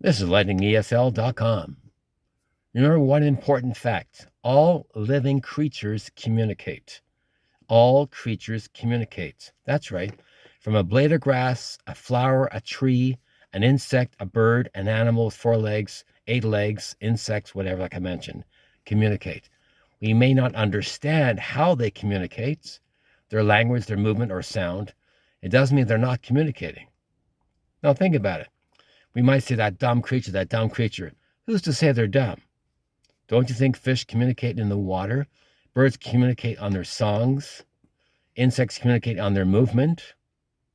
This is lightningesl.com. Remember one important fact. All living creatures communicate. All creatures communicate. That's right. From a blade of grass, a flower, a tree, an insect, a bird, an animal with 4 legs, 8 legs, insects, whatever, like I mentioned, communicate. We may not understand how they communicate, their language, their movement, or sound. It doesn't mean they're not communicating. Now think about it. We might say that dumb creature, that dumb creature. Who's to say they're dumb? Don't you think fish communicate in the water? Birds communicate on their songs. Insects communicate on their movement.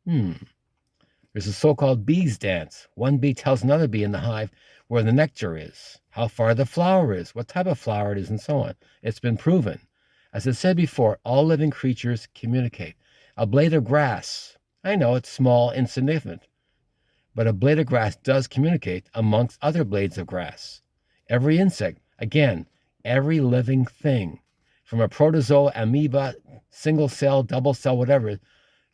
There's a so-called bee's dance. One bee tells another bee in the hive where the nectar is, how far the flower is, what type of flower it is, and so on. It's been proven. As I said before, all living creatures communicate. A blade of grass, I know it's small, insignificant, but a blade of grass does communicate amongst other blades of grass. Every insect, again, every living thing, from a protozoa, amoeba, single cell, double cell, whatever,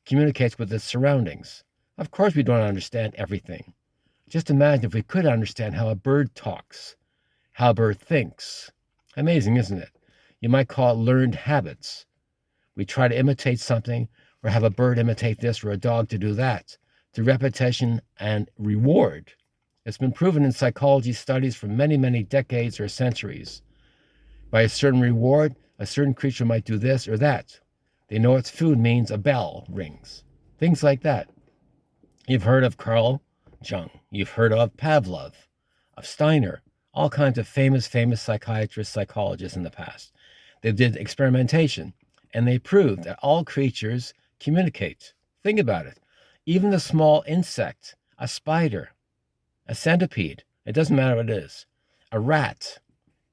communicates with its surroundings. Of course, we don't understand everything. Just imagine if we could understand how a bird talks, how a bird thinks. Amazing, isn't it? You might call it learned habits. We try to imitate something or have a bird imitate this or a dog to do that, through repetition and reward. It's been proven in psychology studies for many, many decades or centuries. By a certain reward, a certain creature might do this or that. They know its food means a bell rings. Things like that. You've heard of Carl Jung. You've heard of Pavlov, of Steiner, all kinds of famous psychiatrists, psychologists in the past. They did experimentation, and they proved that all creatures communicate. Think about it. Even the small insect, a spider, a centipede, it doesn't matter what it is, a rat,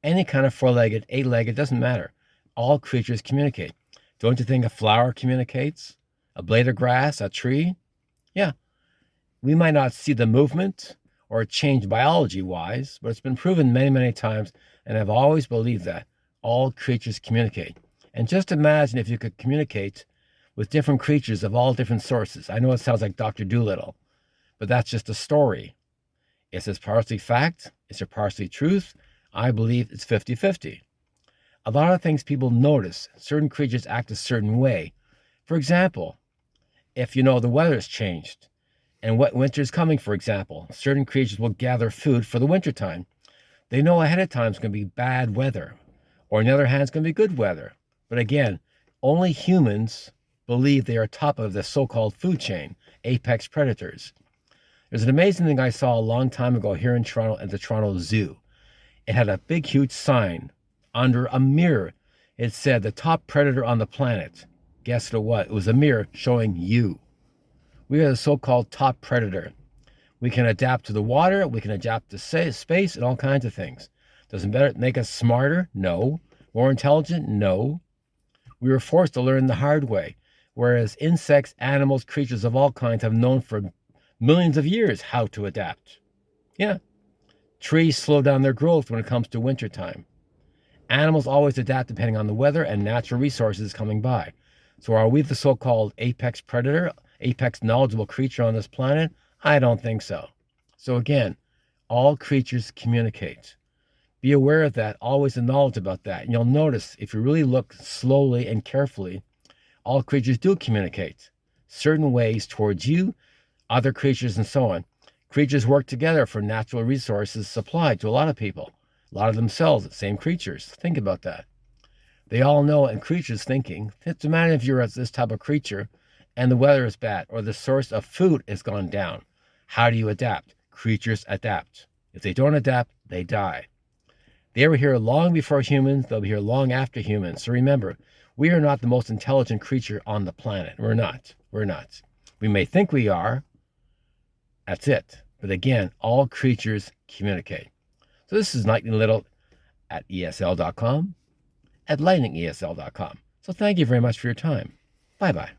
any kind of 4-legged, 8-legged, it doesn't matter. All creatures communicate. Don't you think a flower communicates? A blade of grass, a tree? Yeah. We might not see the movement or a change biology-wise, but it's been proven many, many times, and I've always believed that all creatures communicate. And just imagine if you could communicate with different creatures of all different sources. I know it sounds like Dr. Dolittle, but that's just a story. Is it partially fact? Is it partially truth? I believe it's 50-50. A lot of things people notice. Certain creatures act a certain way. For example, if you know the weather's changed and what winter is coming, for example, certain creatures will gather food for the wintertime. They know ahead of time it's going to be bad weather, or on the other hand, it's going to be good weather. But again, only humans believe they are top of the so-called food chain, apex predators. There's an amazing thing I saw a long time ago here in Toronto at the Toronto Zoo. It had a big, huge sign under a mirror. It said, the top predator on the planet. Guess what? It was a mirror showing you. We are the so-called top predator. We can adapt to the water. We can adapt to space and all kinds of things. Does it make us smarter? No. More intelligent? No. We were forced to learn the hard way. Whereas insects, animals, creatures of all kinds have known for millions of years how to adapt. Yeah. Trees slow down their growth when it comes to wintertime. Animals always adapt depending on the weather and natural resources coming by. So are we the so-called apex predator, apex knowledgeable creature on this planet? I don't think so. So again, all creatures communicate. Be aware of that, always the knowledge about that. And you'll notice, if you really look slowly and carefully, all creatures do communicate. Certain ways towards you, other creatures, and so on. Creatures work together for natural resources supplied to a lot of people. A lot of themselves, the same creatures. Think about that. They all know, and creatures thinking, it's a matter if you're this type of creature and the weather is bad or the source of food has gone down. How do you adapt? Creatures adapt. If they don't adapt, they die. They were here long before humans. They'll be here long after humans. So remember, we are not the most intelligent creature on the planet. We're not. We're not. We may think we are. That's it. But again, all creatures communicate. So this is Lightning Little at ESL.com, at lightningesl.com. So thank you very much for your time. Bye-bye.